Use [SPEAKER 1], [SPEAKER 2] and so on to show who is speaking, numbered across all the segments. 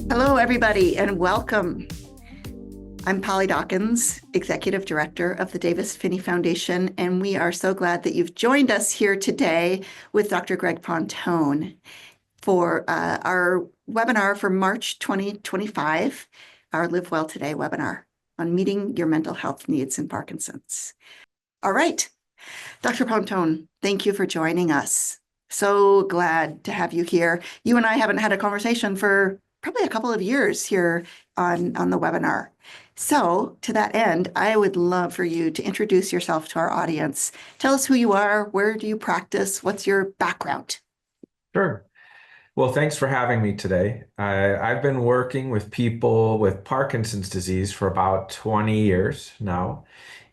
[SPEAKER 1] Hello, everybody, and welcome. I'm Polly Dawkins, Executive Director of the Davis Phinney Foundation, and we are so glad that you've joined us here today with Dr. Greg Pontone for our webinar for March 2025, our Live Well Today webinar on meeting your mental health needs in Parkinson's. All right, Dr. Pontone, thank you for joining us. So glad to have you here. You and I haven't had a conversation for probably a couple of years here on the webinar. So to that end, I would love for you to introduce yourself to our audience. Tell us who you are, where do you practice, what's your background?
[SPEAKER 2] Sure. Well, thanks for having me today. I've been working with people with Parkinson's disease for about 20 years now.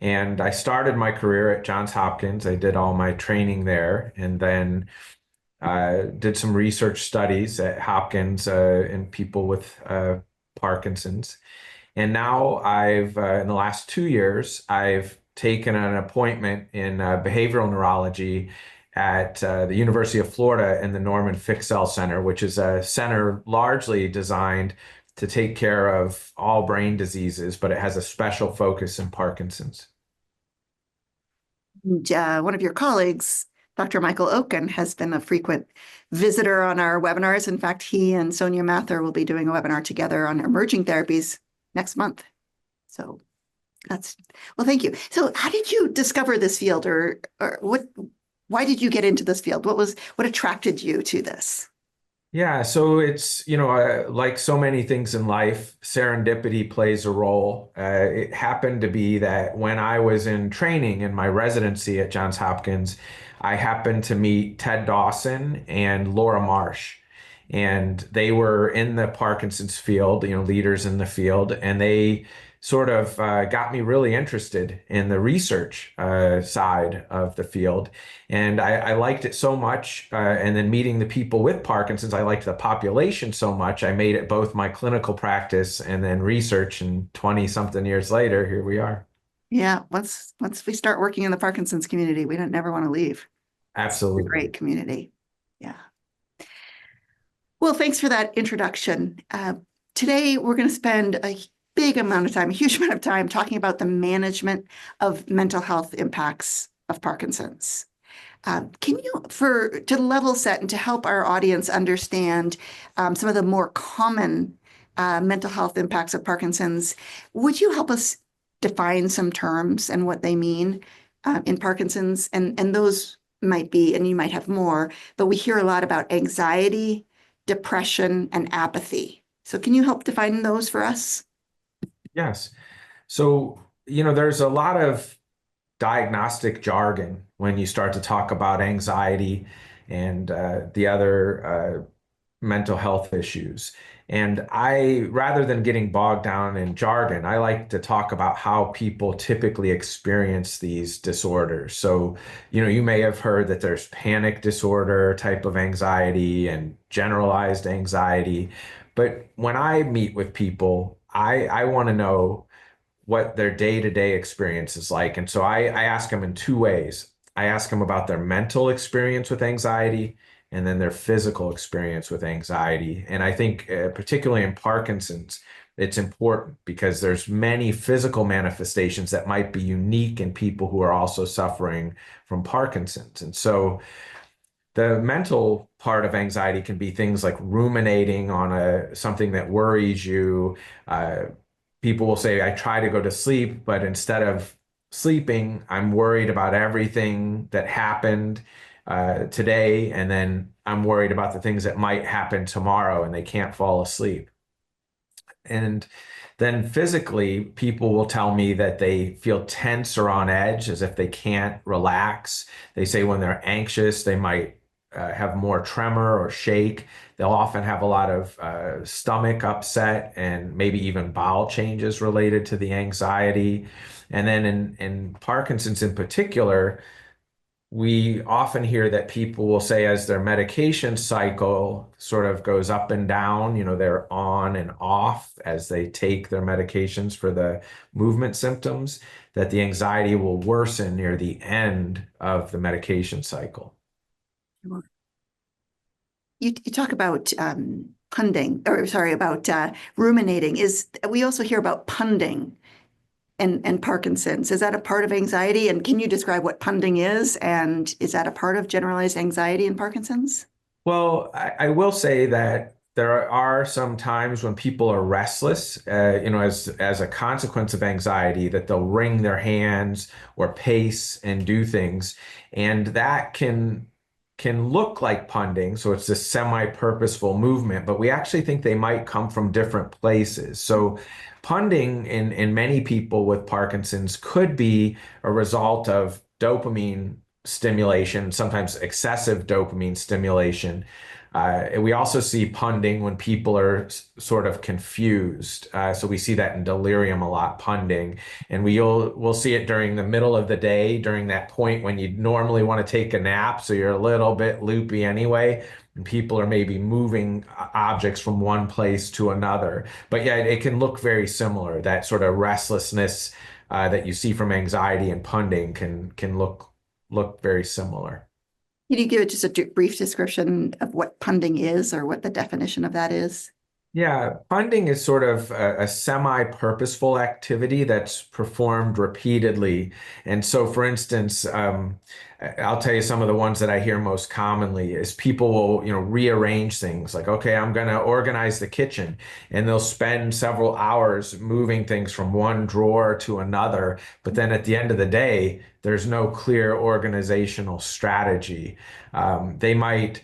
[SPEAKER 2] And I started my career at Johns Hopkins. I did all my training there and then did some research studies at Hopkins in people with Parkinson's. And now in the last 2 years, I've taken an appointment in behavioral neurology at the University of Florida in the Norman Fixel Center, which is a center largely designed to take care of all brain diseases, but it has a special focus in Parkinson's.
[SPEAKER 1] And, one of your colleagues, Dr. Michael Oken, has been a frequent visitor on our webinars. In fact, he and Sonia Mather will be doing a webinar together on emerging therapies next month. So well, thank you. So how did you discover this field or why did you get into this field? What attracted you to this?
[SPEAKER 2] Yeah, so it's, like so many things in life, serendipity plays a role. It happened to be that when I was in training in my residency at Johns Hopkins, I happened to meet Ted Dawson and Laura Marsh. And they were in the Parkinson's field, leaders in the field, and they sort of got me really interested in the research side of the field. And I liked it so much. And then meeting the people with Parkinson's, I liked the population so much. I made it both my clinical practice and then research. And 20 something years later, here we are.
[SPEAKER 1] Yeah, once we start working in the Parkinson's community, we don't never want to leave.
[SPEAKER 2] Absolutely.
[SPEAKER 1] It's a great community. Yeah. Well, thanks for that introduction. Today, we're going to spend a big amount of time, a huge amount of time, talking about the management of mental health impacts of Parkinson's. Can you, to level set and to help our audience understand some of the more common mental health impacts of Parkinson's, would you help us define some terms and what they mean in Parkinson's? And those might be, and you might have more, but we hear a lot about anxiety, depression, and apathy. So can you help define those for us?
[SPEAKER 2] Yes. So, there's a lot of diagnostic jargon when you start to talk about anxiety and the other mental health issues. And rather than getting bogged down in jargon, I like to talk about how people typically experience these disorders. So, you may have heard that there's panic disorder type of anxiety and generalized anxiety. But when I meet with people, I want to know what their day-to-day experience is like. And so I ask them in two ways. I ask them about their mental experience with anxiety and then their physical experience with anxiety. And I think particularly in Parkinson's, it's important because there's many physical manifestations that might be unique in people who are also suffering from Parkinson's. And so the mental part of anxiety can be things like ruminating on something that worries you. People will say, I try to go to sleep, but instead of sleeping, I'm worried about everything that happened today, and then I'm worried about the things that might happen tomorrow, and they can't fall asleep. And then physically, people will tell me that they feel tense or on edge, as if they can't relax. They say when they're anxious, they might have more tremor or shake. They'll often have a lot of stomach upset and maybe even bowel changes related to the anxiety. And then in Parkinson's in particular, we often hear that people will say as their medication cycle sort of goes up and down, they're on and off as they take their medications for the movement symptoms, that the anxiety will worsen near the end of the medication cycle.
[SPEAKER 1] You talk about ruminating. We also hear about punding and Parkinson's. Is that a part of anxiety? And can you describe what punding is? And is that a part of generalized anxiety in Parkinson's?
[SPEAKER 2] Well, I will say that there are some times when people are restless, as a consequence of anxiety, that they'll wring their hands or pace and do things, and that can look like punding. So it's this semi-purposeful movement, but we actually think they might come from different places. So punding in many people with Parkinson's could be a result of dopamine stimulation, sometimes excessive dopamine stimulation. We also see punding when people are sort of confused. So we see that in delirium a lot, punding. And we'll see it during the middle of the day, during that point when you normally want to take a nap. So you're a little bit loopy anyway. And people are maybe moving objects from one place to another. But yeah, it can look very similar. That sort of restlessness that you see from anxiety and punding can look very similar.
[SPEAKER 1] Can you give just a brief description of what punding is or what the definition of that is?
[SPEAKER 2] Yeah, punding is sort of a semi-purposeful activity that's performed repeatedly. And so, for instance, I'll tell you some of the ones that I hear most commonly is people will, rearrange things like, okay, I'm going to organize the kitchen, and they'll spend several hours moving things from one drawer to another. But then at the end of the day, there's no clear organizational strategy. They might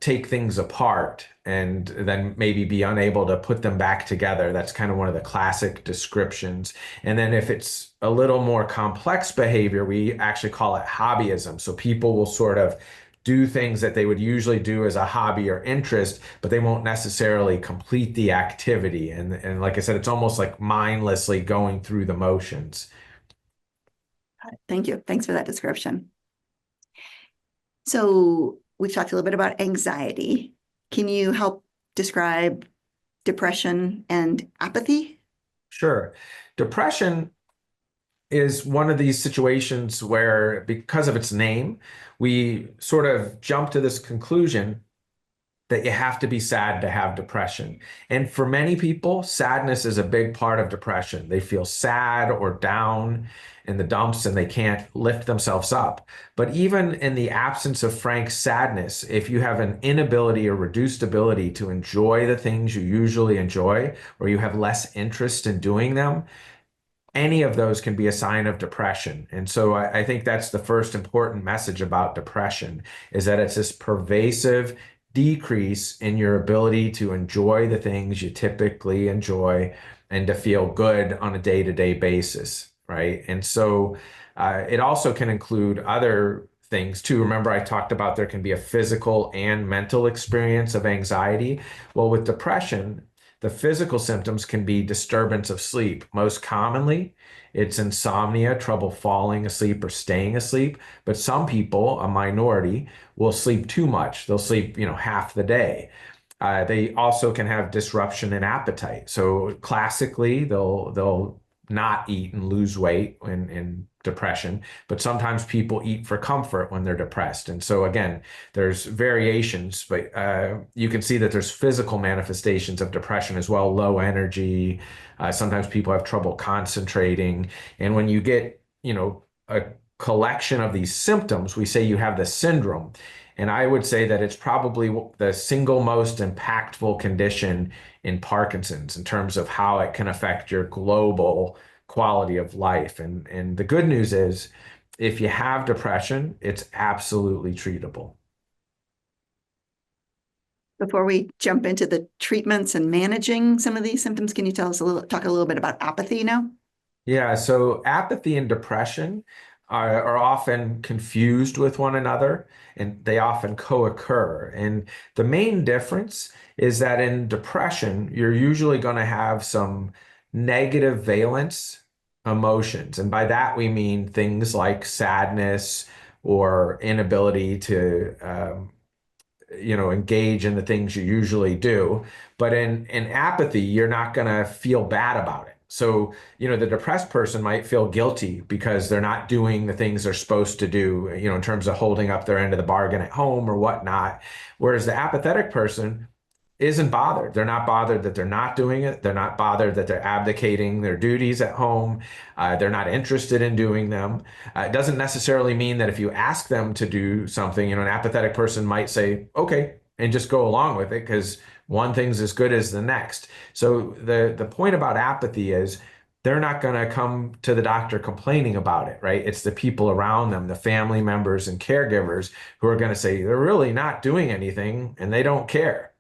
[SPEAKER 2] take things apart and then maybe be unable to put them back together. That's kind of one of the classic descriptions. And then if it's a little more complex behavior, we actually call it hobbyism. So people will sort of do things that they would usually do as a hobby or interest, but they won't necessarily complete the activity. And like I said, it's almost like mindlessly going through the motions.
[SPEAKER 1] Thank you. Thanks for that description. So we've talked a little bit about anxiety. Can you help describe depression and apathy?
[SPEAKER 2] Sure. Depression is one of these situations where, because of its name, we sort of jump to this conclusion that you have to be sad to have depression. And for many people, sadness is a big part of depression. They feel sad or down in the dumps and they can't lift themselves up. But even in the absence of frank sadness, if you have an inability or reduced ability to enjoy the things you usually enjoy, or you have less interest in doing them, any of those can be a sign of depression. And so I think that's the first important message about depression, is that it's this pervasive decrease in your ability to enjoy the things you typically enjoy and to feel good on a day-to-day basis, right? And so it also can include other things too. Remember, I talked about there can be a physical and mental experience of anxiety. Well, with depression, the physical symptoms can be disturbance of sleep. Most commonly, it's insomnia, trouble falling asleep or staying asleep. But some people, a minority, will sleep too much. They'll sleep, half the day. They also can have disruption in appetite. So classically, they'll not eat and lose weight in depression, but sometimes people eat for comfort when they're depressed. And so again, there's variations, but you can see that there's physical manifestations of depression as well, low energy. Sometimes people have trouble concentrating. And when you get, a collection of these symptoms, we say you have the syndrome. And I would say that it's probably the single most impactful condition in Parkinson's in terms of how it can affect your global quality of life. And the good news is, if you have depression, it's absolutely treatable.
[SPEAKER 1] Before we jump into the treatments and managing some of these symptoms, can you talk a little bit about apathy now?
[SPEAKER 2] Yeah, so apathy and depression are often confused with one another, and they often co-occur. And the main difference is that in depression, you're usually going to have some negative valence emotions. And by that, we mean things like sadness or inability to engage in the things you usually do. But in apathy, you're not going to feel bad about it. So, the depressed person might feel guilty because they're not doing the things they're supposed to do, in terms of holding up their end of the bargain at home or whatnot. Whereas the apathetic person isn't bothered. They're not bothered that they're not doing it. They're not bothered that they're abdicating their duties at home. They're not interested in doing them. It doesn't necessarily mean that if you ask them to do something, an apathetic person might say, okay, and just go along with it because one thing's as good as the next. So the point about apathy is they're not going to come to the doctor complaining about it, right? It's the people around them, the family members and caregivers who are going to say they're really not doing anything and they don't care.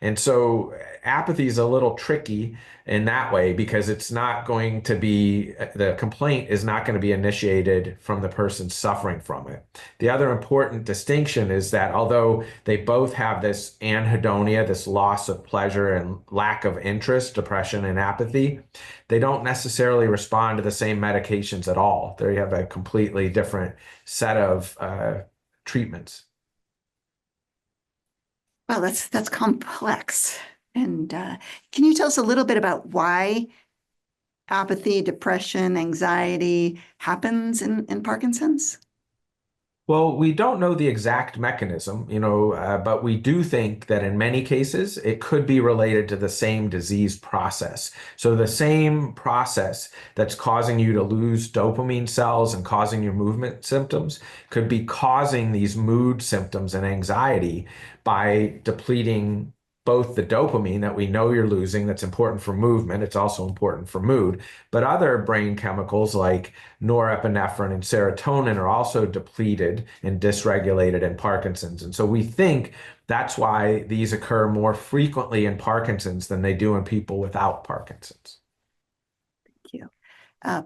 [SPEAKER 2] And so apathy is a little tricky in that way because it's not going to be, the complaint is not going to be initiated from the person suffering from it. The other important distinction is that although they both have this anhedonia, this loss of pleasure and lack of interest, depression and apathy, they don't necessarily respond to the same medications at all. They have a completely different set of treatments.
[SPEAKER 1] Well, that's complex. And can you tell us a little bit about why apathy, depression, anxiety happens in Parkinson's?
[SPEAKER 2] Well, we don't know the exact mechanism, but we do think that in many cases it could be related to the same disease process. So the same process that's causing you to lose dopamine cells and causing your movement symptoms could be causing these mood symptoms and anxiety by depleting both the dopamine that we know you're losing, that's important for movement, it's also important for mood, but other brain chemicals like norepinephrine and serotonin are also depleted and dysregulated in Parkinson's. And so we think that's why these occur more frequently in Parkinson's than they do in people without Parkinson's.
[SPEAKER 1] Thank you.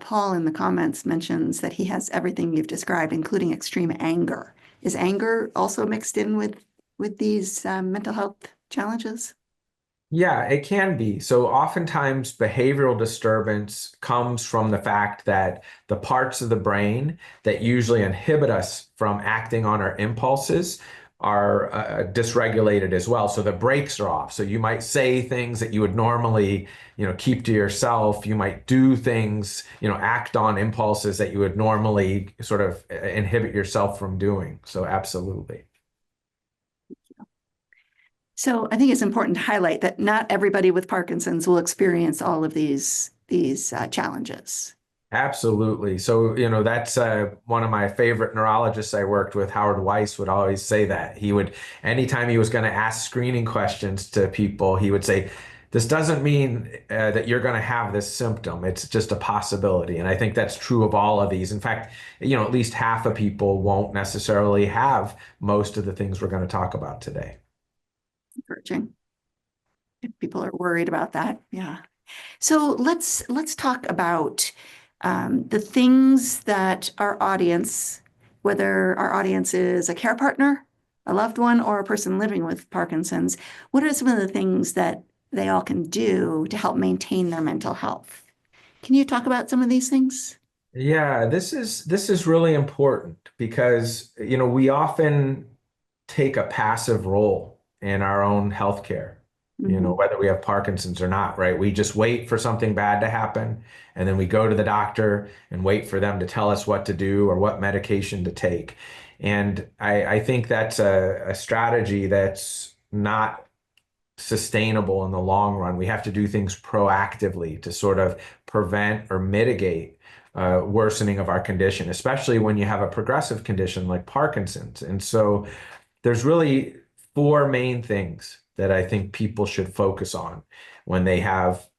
[SPEAKER 1] Paul in the comments mentions that he has everything you've described, including extreme anger. Is anger also mixed in with these mental health challenges?
[SPEAKER 2] Yeah, it can be. So oftentimes behavioral disturbance comes from the fact that the parts of the brain that usually inhibit us from acting on our impulses are dysregulated as well. So the brakes are off. So you might say things that you would normally, keep to yourself. You might do things, act on impulses that you would normally sort of inhibit yourself from doing. So absolutely.
[SPEAKER 1] So I think it's important to highlight that not everybody with Parkinson's will experience all of these challenges.
[SPEAKER 2] Absolutely. So, that's one of my favorite neurologists I worked with, Howard Weiss, would always say that. Anytime he was going to ask screening questions to people, he would say, this doesn't mean that you're going to have this symptom. It's just a possibility. And I think that's true of all of these. In fact, at least half of people won't necessarily have most of the things we're going to talk about today.
[SPEAKER 1] Encouraging. If people are worried about that, yeah. So let's talk about the things that our audience, whether our audience is a care partner, a loved one, or a person living with Parkinson's, what are some of the things that they all can do to help maintain their mental health? Can you talk about some of these things?
[SPEAKER 2] Yeah, this is really important because, we often take a passive role in our own healthcare, whether we have Parkinson's or not, right? We just wait for something bad to happen, and then we go to the doctor and wait for them to tell us what to do or what medication to take. And I think that's a strategy that's not sustainable in the long run. We have to do things proactively to sort of prevent or mitigate worsening of our condition, especially when you have a progressive condition like Parkinson's. And so there's really four main things that I think people should focus on when they have,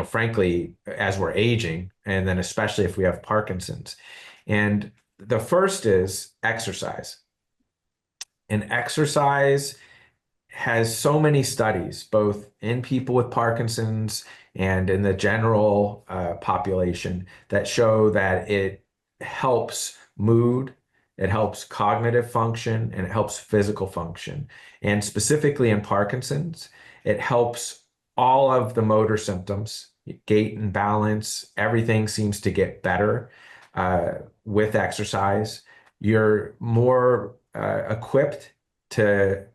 [SPEAKER 2] frankly, as we're aging, and then especially if we have Parkinson's. And the first is exercise. And exercise has so many studies, both in people with Parkinson's and in the general population, that show that it helps mood, it helps cognitive function, and it helps physical function. And specifically in Parkinson's, it helps all of the motor symptoms, gait and balance, everything seems to get better with exercise. You're more equipped to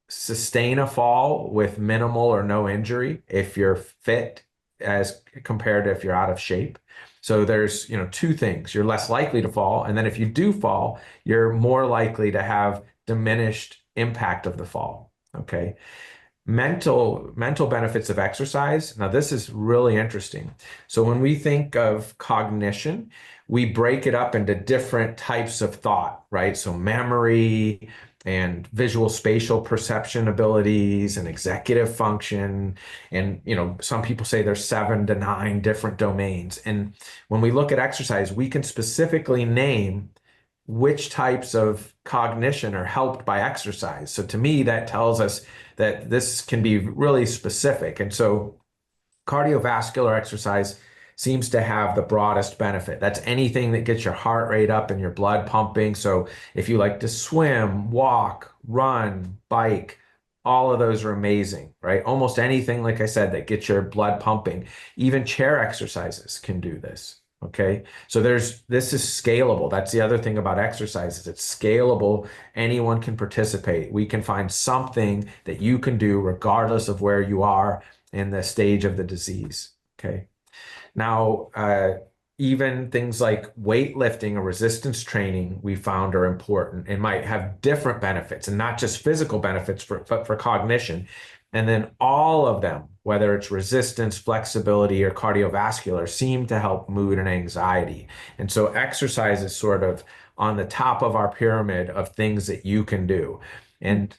[SPEAKER 2] sustain a fall with minimal or no injury if you're fit as compared to if you're out of shape. So there's, two things. You're less likely to fall. And then if you do fall, you're more likely to have diminished impact of the fall. Okay. mental benefits of exercise. Now, this is really interesting. So when we think of cognition, we break it up into different types of thought, right? So memory and visual spatial perception abilities and executive function. And, some people say there's 7 to 9 different domains. And when we look at exercise, we can specifically name which types of cognition are helped by exercise. So to me, that tells us that this can be really specific. And so cardiovascular exercise seems to have the broadest benefit. That's anything that gets your heart rate up and your blood pumping. So if you like to swim, walk, run, bike, all of those are amazing, right? Almost anything, like I said, that gets your blood pumping. Even chair exercises can do this. Okay. So this is scalable. That's the other thing about exercise is it's scalable. Anyone can participate. We can find something that you can do regardless of where you are in the stage of the disease. Okay. Now, even things like weightlifting or resistance training we found are important and might have different benefits and not just physical benefits but for cognition. And then all of them, whether it's resistance, flexibility, or cardiovascular, seem to help mood and anxiety. And so exercise is sort of on the top of our pyramid of things that you can do. And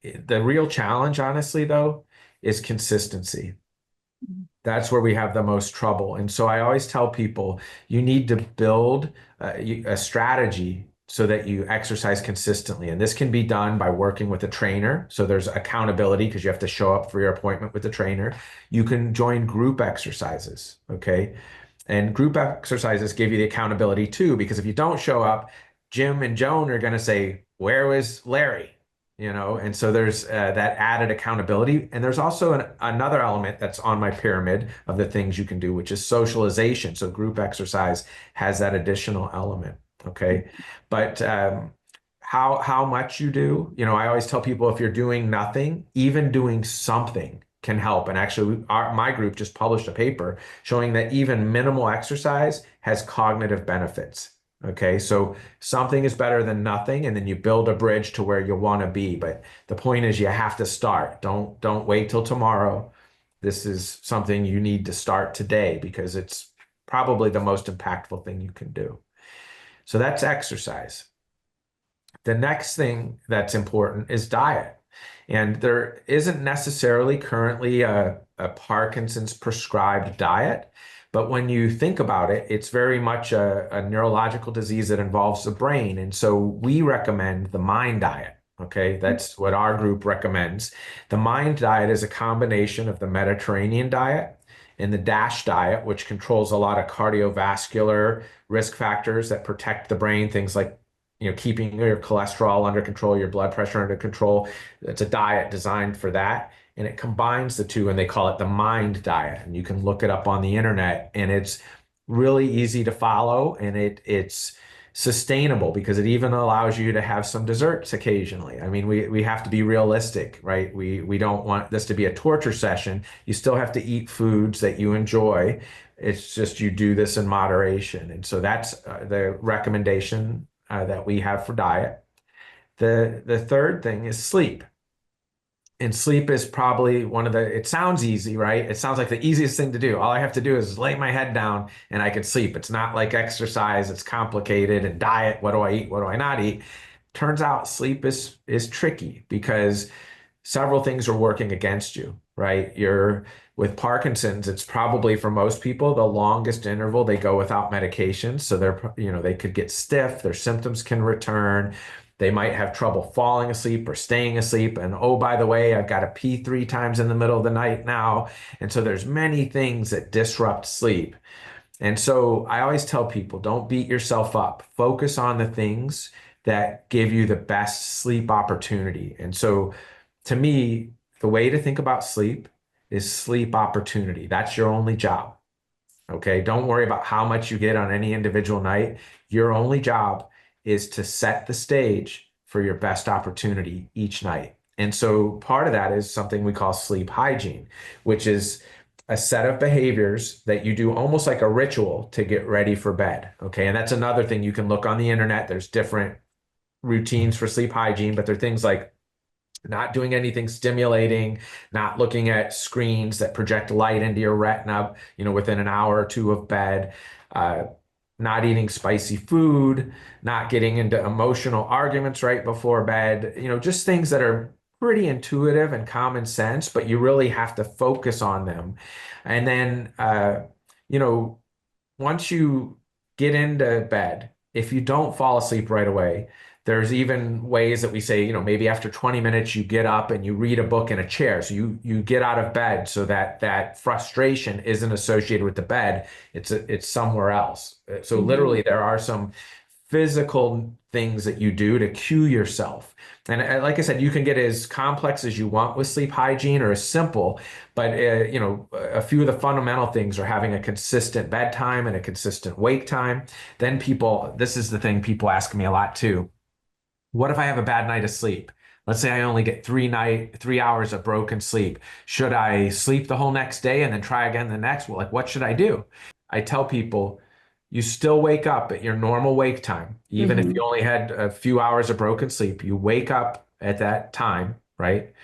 [SPEAKER 2] the real challenge, honestly, though, is consistency. That's where we have the most trouble. And so I always tell people you need to build a strategy so that you exercise consistently. And this can be done by working with a trainer. So there's accountability because you have to show up for your appointment with the trainer. You can join group exercises, okay? And group exercises give you the accountability too, because if you don't show up, Jim and Joan are going to say, "Where was Larry?" And so there's that added accountability. And there's also another element that's on my pyramid of the things you can do, which is socialization. So group exercise has that additional element. Okay. But how much you do, I always tell people if you're doing nothing, even doing something can help. And actually, my group just published a paper showing that even minimal exercise has cognitive benefits. Okay, so something is better than nothing, and then you build a bridge to where you want to be. But the point is you have to start. Don't wait till tomorrow. This is something you need to start today because it's probably the most impactful thing you can do. So that's exercise. The next thing that's important is diet. And there isn't necessarily currently a Parkinson's prescribed diet. But when you think about it, it's very much a neurological disease that involves the brain. And so we recommend the MIND diet. Okay, that's what our group recommends. The MIND diet is a combination of the Mediterranean diet and the DASH diet, which controls a lot of cardiovascular risk factors that protect the brain, things like keeping your cholesterol under control, your blood pressure under control. It's a diet designed for that. And it combines the two, and they call it the MIND diet. And you can look it up on the internet, and it's really easy to follow, and it's sustainable because it even allows you to have some desserts occasionally. I mean, we have to be realistic, right? We don't want this to be a torture session. You still have to eat foods that you enjoy. It's just you do this in moderation. And so that's the recommendation that we have for diet. The third thing is sleep. And sleep is probably it sounds easy, right? It sounds like the easiest thing to do. All I have to do is lay my head down and I can sleep. It's not like exercise, it's complicated. And diet, what do I eat? What do I not eat? Turns out sleep is tricky because several things are working against you, right? With Parkinson's, it's probably for most people the longest interval they go without medications. So they could get stiff, their symptoms can return. They might have trouble falling asleep or staying asleep. And oh, by the way, I've got to pee 3 times in the middle of the night now. And so there's many things that disrupt sleep. And so I always tell people, don't beat yourself up. Focus on the things that give you the best sleep opportunity. And so to me, the way to think about sleep is sleep opportunity. That's your only job. Okay. Don't worry about how much you get on any individual night. Your only job is to set the stage for your best opportunity each night. And so part of that is something we call sleep hygiene, which is a set of behaviors that you do almost like a ritual to get ready for bed. Okay. And that's another thing you can look on the internet. There's different routines for sleep hygiene, but they're things like not doing anything stimulating, not looking at screens that project light into your retina, within an hour or two of bed, uh, not eating spicy food, not getting into emotional arguments right before bed, just things that are pretty intuitive and common sense, but you really have to focus on them. And then, you know, once you get into bed, if you don't fall asleep right away, there's even ways that we say, maybe after 20 minutes you get up and you read a book in a chair. So you get out of bed so that that frustration isn't associated with the bed. It's somewhere else. So literally there are some physical things that you do to cue yourself. And like I said, you can get as complex as you want with sleep hygiene or as simple, but a few of the fundamental things are having a consistent bedtime and a consistent wake time. Then this is the thing people ask me a lot too. What if I have a bad night of sleep? Let's say I only get 3 hours of broken sleep. Should I sleep the whole next day and then try again the next? Well, like, what should I do? I tell people, you still wake up at your normal wake time, even if you only had a few hours of broken sleep. You wake up at that time, right?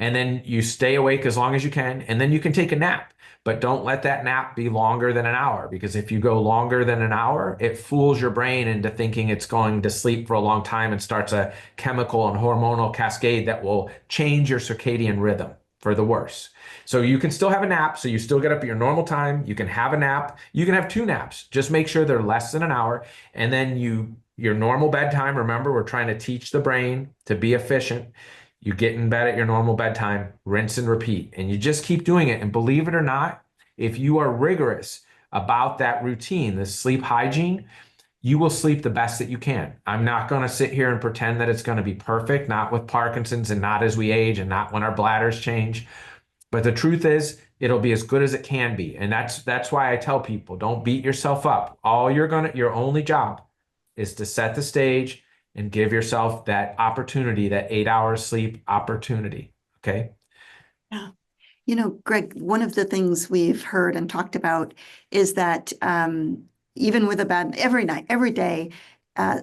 [SPEAKER 2] And then you stay awake as long as you can, and then you can take a nap. But don't let that nap be longer than an hour, because if you go longer than an hour, it fools your brain into thinking it's going to sleep for a long time and starts a chemical and hormonal cascade that will change your circadian rhythm for the worse. So you can still have a nap. So you still get up at your normal time. You can have a nap. You can have two naps. Just make sure they're less than an hour. And then your normal bedtime, remember, we're trying to teach the brain to be efficient. You get in bed at your normal bedtime, rinse and repeat, and you just keep doing it. And believe it or not, if you are rigorous about that routine, the sleep hygiene, you will sleep the best that you can. I'm not going to sit here and pretend that it's going to be perfect, not with Parkinson's and not as we age and not when our bladders change. But the truth is, it'll be as good as it can be. And that's why I tell people, don't beat yourself up. Your only job is to set the stage and give yourself that opportunity, that 8 hours sleep opportunity. Okay.
[SPEAKER 1] Yeah. Greg, one of the things we've heard and talked about is that even with a bad, every night, every day,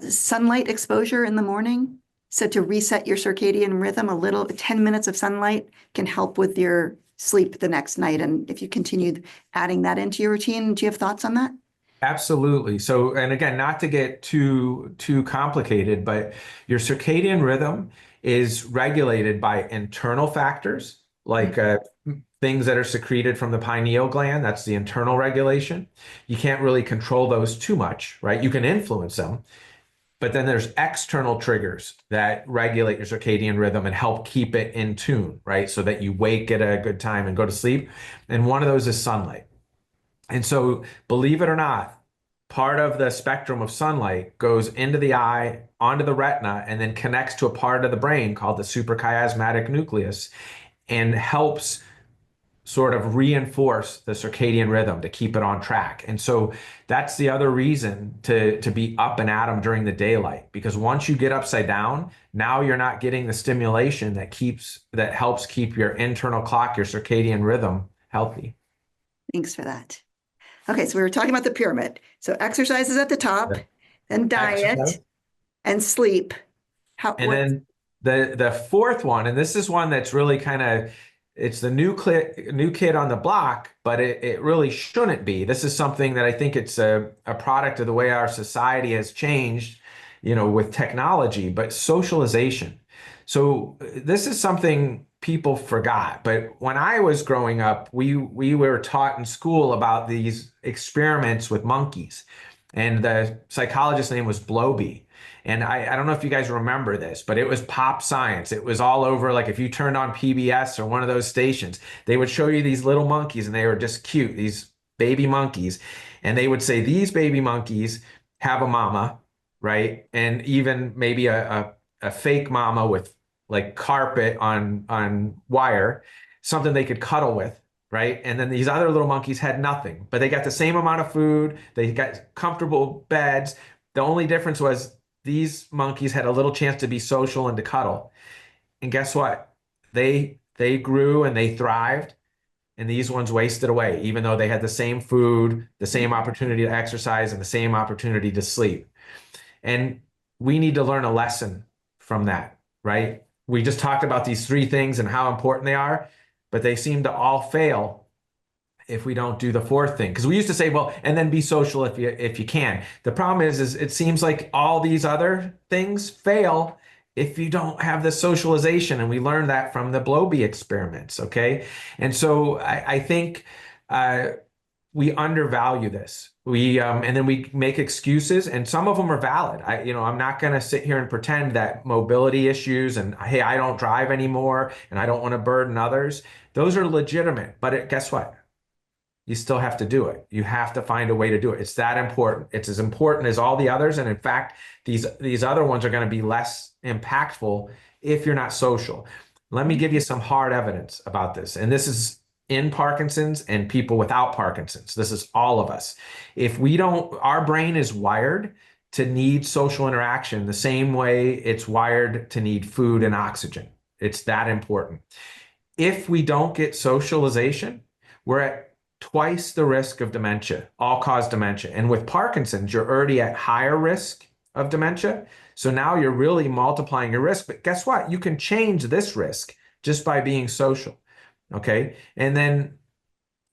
[SPEAKER 1] sunlight exposure in the morning. So to reset your circadian rhythm, 10 minutes of sunlight can help with your sleep the next night. And if you continue adding that into your routine, do you have thoughts on that?
[SPEAKER 2] Absolutely. So, and again, not to get too complicated, but your circadian rhythm is regulated by internal factors like things that are secreted from the pineal gland. That's the internal regulation. You can't really control those too much, right? You can influence them, but then there's external triggers that regulate your circadian rhythm and help keep it in tune, right? So that you wake at a good time and go to sleep. And one of those is sunlight. And so, believe it or not, part of the spectrum of sunlight goes into the eye, onto the retina, and then connects to a part of the brain called the suprachiasmatic nucleus and helps sort of reinforce the circadian rhythm to keep it on track. And so that's the other reason to be up and at 'em during the daylight, because once you get upside down, now you're not getting the stimulation that helps keep your internal clock, your circadian rhythm healthy.
[SPEAKER 1] Thanks for that. Okay, so we were talking about the pyramid. So exercise is at the top, then diet
[SPEAKER 2] Exercise.
[SPEAKER 1] and sleep.
[SPEAKER 2] And then the fourth one, and this is one that's really kind of, it's the new kid on the block, but it really shouldn't be. This is something that I think it's a product of the way our society has changed, with technology, but socialization. So this is something people forgot. But when I was growing up, we were taught in school about these experiments with monkeys. And the psychologist's name was Bloby. And I don't know if you guys remember this, but it was pop science. It was all over. Like if you turned on PBS or one of those stations, they would show you these little monkeys and they were just cute, these baby monkeys. And they would say, these baby monkeys have a mama, right? And even maybe a fake mama with like carpet on wire, something they could cuddle with, right? And then these other little monkeys had nothing, but they got the same amount of food. They got comfortable beds. The only difference was these monkeys had a little chance to be social and to cuddle. And guess what? They grew and they thrived, and these ones wasted away, even though they had the same food, the same opportunity to exercise, and the same opportunity to sleep. And we need to learn a lesson from that, right? we just talked about these three things and how important they are, but they seem to all fail if we don't do the fourth thing. Because we used to say, well, and then be social if you can. The problem is it seems like all these other things fail if you don't have the socialization. And we learned that from the Blobie experiments, okay? And so I think we undervalue this. And then we make excuses, and some of them are valid. I'm not going to sit here and pretend that mobility issues and, hey, I don't drive anymore and I don't want to burden others. Those are legitimate, but guess what? You still have to do it. You have to find a way to do it. It's that important. It's as important as all the others. And in fact, these other ones are going to be less impactful if you're not social. Let me give you some hard evidence about this. And this is in Parkinson's and people without Parkinson's. This is all of us. Our brain is wired to need social interaction the same way it's wired to need food and oxygen. It's that important. If we don't get socialization, we're at twice the risk of dementia, all-cause dementia. And with Parkinson's, you're already at higher risk of dementia. So now you're really multiplying your risk. But guess what? You can change this risk just by being social. Okay. And then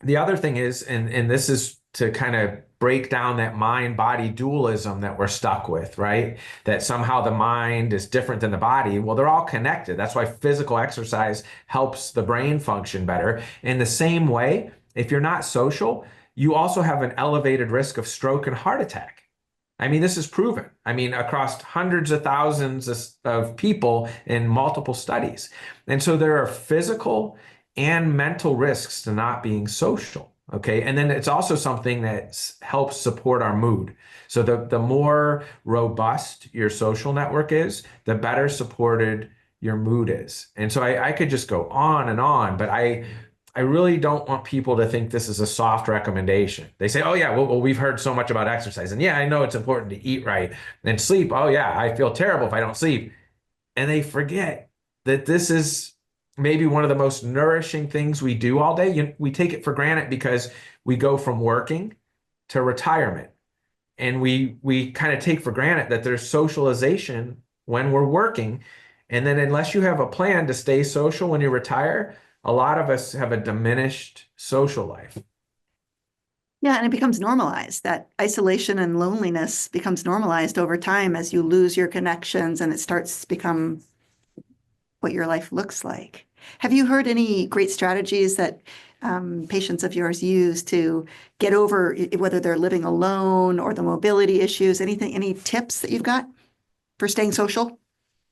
[SPEAKER 2] the other thing is, and this is to kind of break down that mind-body dualism that we're stuck with, right? That somehow the mind is different than the body. Well, they're all connected. That's why physical exercise helps the brain function better. In the same way, if you're not social, you also have an elevated risk of stroke and heart attack. I mean, this is proven. I mean, across hundreds of thousands of people in multiple studies. And so there are physical and mental risks to not being social. Okay. And then it's also something that helps support our mood. So the more robust your social network is, the better supported your mood is. And so I could just go on, but I really don't want people to think this is a soft recommendation. They say, oh yeah, well, we've heard so much about exercise. And yeah, I know it's important to eat right and sleep. Oh yeah, I feel terrible if I don't sleep. And they forget that this is maybe one of the most nourishing things we do all day. We take it for granted because we go from working to retirement. And we kind of take for granted that there's socialization when we're working. And then unless you have a plan to stay social when you retire, a lot of us have a diminished social life.
[SPEAKER 1] Yeah, and it becomes normalized. That isolation and loneliness becomes normalized over time as you lose your connections and it starts to become what your life looks like. Have you heard any great strategies that patients of yours use to get over whether they're living alone or the mobility issues? Any tips that you've got for staying social?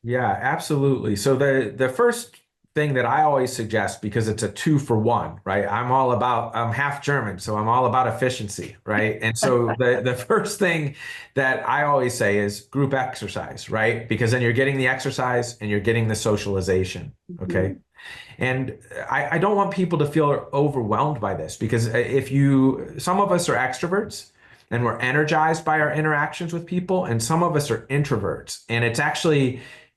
[SPEAKER 2] Yeah, absolutely. So the first thing that I always suggest, because it's a 2-for-1, right? I'm half German, so I'm all about efficiency, right? And so the first thing that I always say is group exercise, right? Because then you're getting the exercise and you're getting the socialization, okay?
[SPEAKER 1] Mm-hmm.
[SPEAKER 2] And I don't want people to feel overwhelmed by this, because some of us are extroverts and we're energized by our interactions with people, and some of us are introverts, and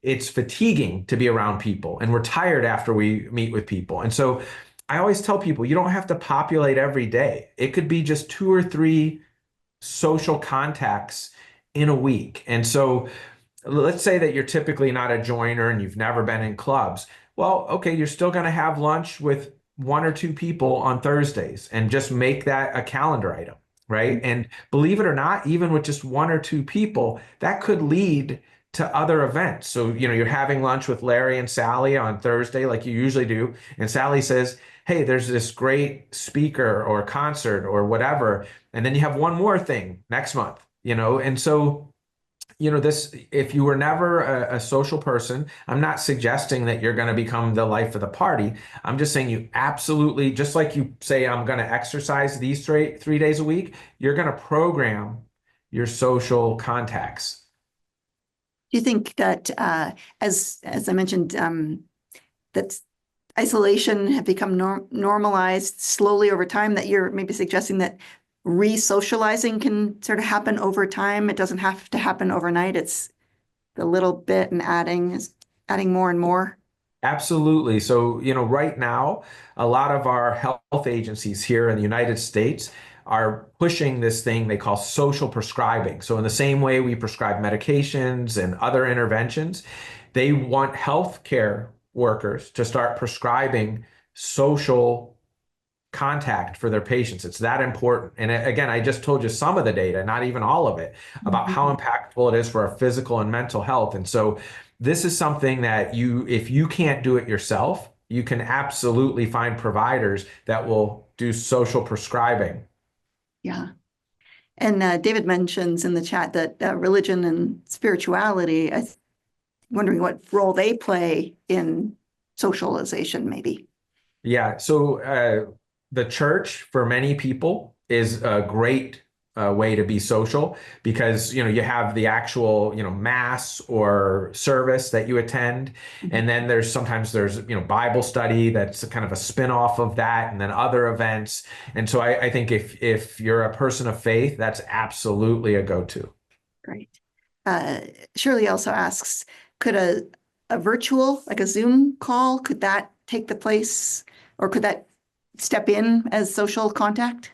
[SPEAKER 2] it's fatiguing to be around people, and we're tired after we meet with people. And so I always tell people, you don't have to populate every day. It could be just 2 or 3 social contacts in a week. And so let's say that you're typically not a joiner and you've never been in clubs. Well, okay, you're still going to have lunch with 1 or 2 people on Thursdays, and just make that a calendar item, right? And believe it or not, even with just 1 or 2 people, that could lead to other events. So, you're having lunch with Larry and Sally on Thursday, like you usually do. And Sally says, hey, there's this great speaker or concert or whatever. And then you have one more thing next month, and so, if you were never a social person, I'm not suggesting that you're going to become the life of the party. I'm just saying you absolutely, just like you say, I'm going to exercise these 3 days a week, you're going to program your social contacts.
[SPEAKER 1] Do you think that, as I mentioned, that isolation have become normalized slowly over time, that you're maybe suggesting that re-socializing can sort of happen over time? It doesn't have to happen overnight. It's the little bit and adding more and more.
[SPEAKER 2] Absolutely. So, right now, a lot of our health agencies here in the United States are pushing this thing they call social prescribing. So in the same way we prescribe medications and other interventions, they want healthcare workers to start prescribing social contact for their patients. It's that important. And again, I just told you some of the data, not even all of it, about how impactful it is for our physical and mental health. And so this is something that if you can't do it yourself, you can absolutely find providers that will do social prescribing.
[SPEAKER 1] Yeah. And David mentions in the chat that religion and spirituality, I'm wondering what role they play in socialization, maybe.
[SPEAKER 2] Yeah. So the church for many people is a great way to be social because, you have the actual, mass or service that you attend. And then sometimes there's, Bible study that's kind of a spin-off of that, and then other events. And so I think if you're a person of faith, that's absolutely a go-to.
[SPEAKER 1] Great. Shirley also asks, could a virtual, like a Zoom call, could that take the place, or could that step in as social contact?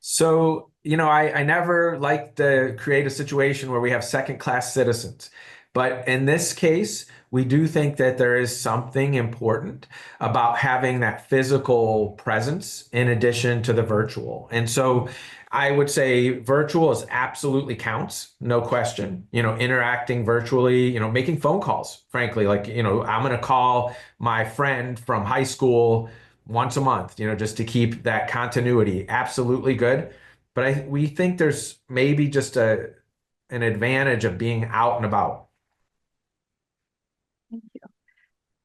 [SPEAKER 2] So, I never like to create a situation where we have second-class citizens. But in this case, we do think that there is something important about having that physical presence in addition to the virtual. And so I would say virtual is absolutely counts, no question. Interacting virtually, making phone calls, frankly, like, I'm going to call my friend from high school once a month, just to keep that continuity. Absolutely good. But we think there's maybe just an advantage of being out and about.
[SPEAKER 1] Thank you.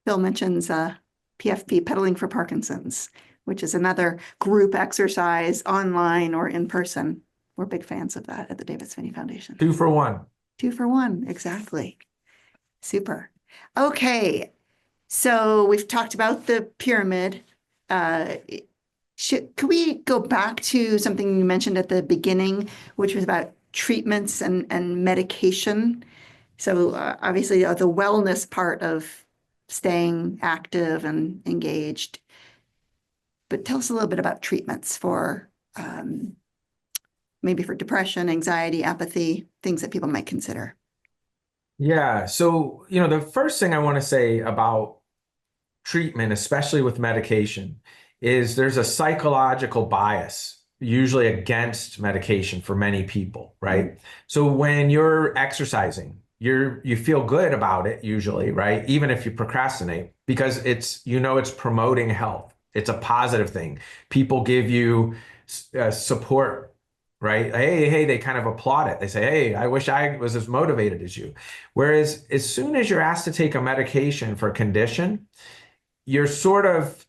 [SPEAKER 1] Phil mentions PFP, pedaling for Parkinson's, which is another group exercise online or in person. We're big fans of that at the Davis Phinney Foundation.
[SPEAKER 2] 2 for 1.
[SPEAKER 1] 2 for 1, exactly. Super. Okay, so we've talked about the pyramid. Could we go back to something you mentioned at the beginning, which was about treatments and medication? So obviously the wellness part of staying active and engaged. But tell us a little bit about treatments for maybe for depression, anxiety, apathy, things that people might consider.
[SPEAKER 2] Yeah. So, the first thing I want to say about treatment, especially with medication, is there's a psychological bias usually against medication for many people, right? So when you're exercising, you feel good about it usually, right? Even if you procrastinate, because it's promoting health. It's a positive thing. People give you support, right? Hey, they kind of applaud it. They say, hey, I wish I was as motivated as you. Whereas as soon as you're asked to take a medication for a condition, you're sort of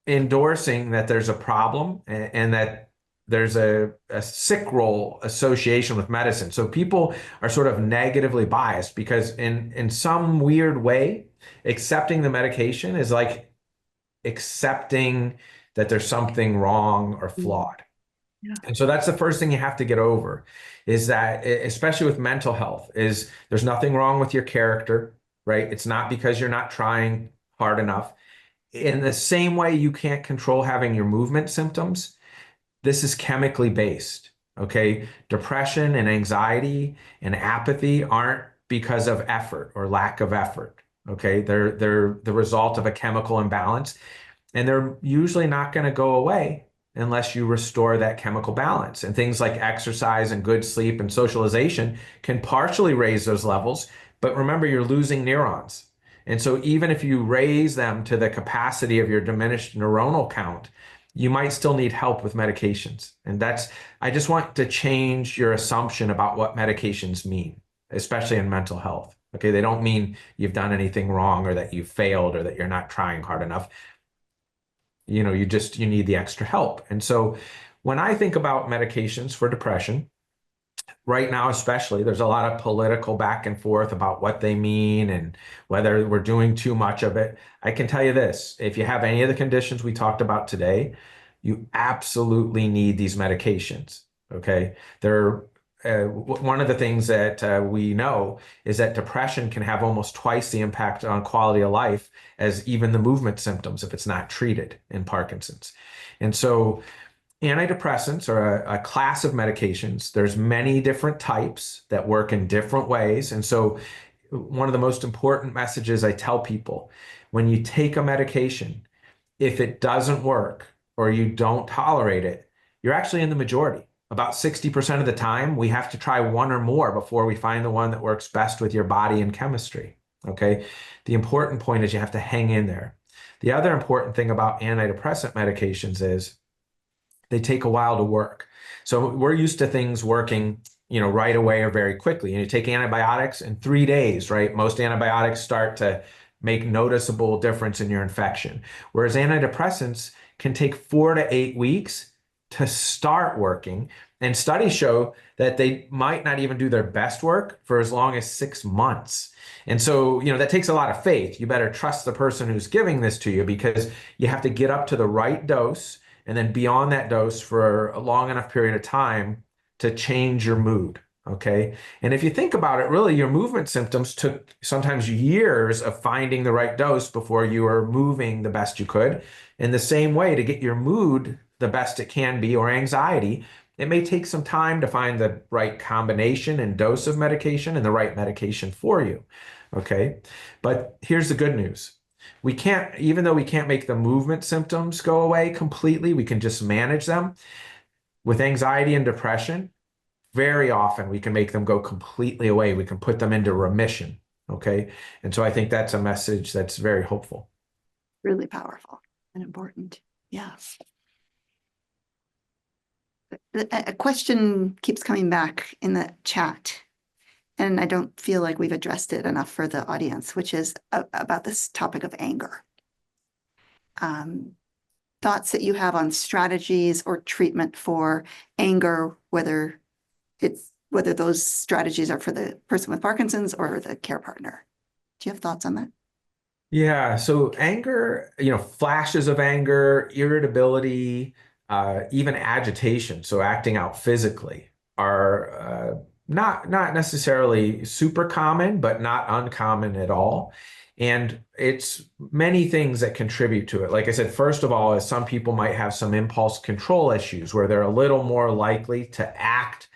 [SPEAKER 2] endorsing that there's a problem and that there's a sick role association with medicine. So people are sort of negatively biased because in some weird way, accepting the medication is like accepting that there's something wrong or flawed.
[SPEAKER 1] Yeah.
[SPEAKER 2] And so that's the first thing you have to get over is that, especially with mental health, is there's nothing wrong with your character, right? It's not because you're not trying hard enough. In the same way you can't control having your movement symptoms, this is chemically based, okay? Depression and anxiety and apathy aren't because of effort or lack of effort, okay? They're the result of a chemical imbalance, and they're usually not going to go away unless you restore that chemical balance. And things like exercise and good sleep and socialization can partially raise those levels, but remember, you're losing neurons. And so even if you raise them to the capacity of your diminished neuronal count, you might still need help with medications. And I just want to change your assumption about what medications mean, especially in mental health. Okay, they don't mean you've done anything wrong or that you've failed or that you're not trying hard enough. You need the extra help. And so when I think about medications for depression, right now, especially, there's a lot of political back and forth about what they mean and whether we're doing too much of it. I can tell you this, if you have any of the conditions we talked about today, you absolutely need these medications, okay? One of the things that we know is that depression can have almost twice the impact on quality of life as even the movement symptoms if it's not treated in Parkinson's. And so antidepressants are a class of medications. There's many different types that work in different ways. And so one of the most important messages I tell people, when you take a medication, if it doesn't work or you don't tolerate it, you're actually in the majority. About 60% of the time, we have to try one or more before we find the one that works best with your body and chemistry. Okay. The important point is you have to hang in there. The other important thing about antidepressant medications is they take a while to work. So we're used to things working, right away or very quickly. And you take antibiotics in 3 days, right? Most antibiotics start to make noticeable difference in your infection. Whereas antidepressants can take 4 to 8 weeks to start working. And studies show that they might not even do their best work for as long as 6 months. And so, that takes a lot of faith. You better trust the person who's giving this to you, because you have to get up to the right dose and then be on that dose for a long enough period of time to change your mood. Okay. And if you think about it, really, your movement symptoms took sometimes years of finding the right dose before you were moving the best you could. In the same way, to get your mood the best it can be, or anxiety, it may take some time to find the right combination and dose of medication and the right medication for you. Okay. But here's the good news. We can't, even though we can't make the movement symptoms go away completely, we can just manage them. With anxiety and depression, very often we can make them go completely away. We can put them into remission. Okay. And so I think that's a message that's very hopeful.
[SPEAKER 1] Really powerful and important. Yeah. A question keeps coming back in the chat, and I don't feel like we've addressed it enough for the audience, which is about this topic of anger. Thoughts that you have on strategies or treatment for anger, whether those strategies are for the person with Parkinson's or the care partner. Do you have thoughts on that?
[SPEAKER 2] Yeah. So anger, flashes of anger, irritability, even agitation, so acting out physically, are not necessarily super common, but not uncommon at all. And it's many things that contribute to it. Like I said, first of all, is some people might have some impulse control issues where they're a little more likely to act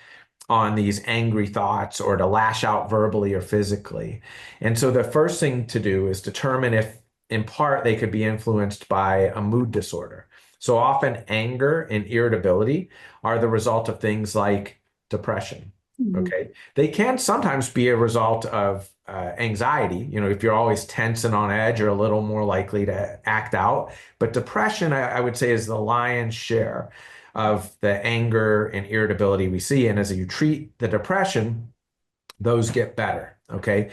[SPEAKER 2] on these angry thoughts or to lash out verbally or physically. And so the first thing to do is determine if, in part, they could be influenced by a mood disorder. So often anger and irritability are the result of things like depression. Okay. They can sometimes be a result of anxiety. If you're always tense and on edge, you're a little more likely to act out. But depression, I would say, is the lion's share of the anger and irritability we see. And as you treat the depression, those get better. Okay.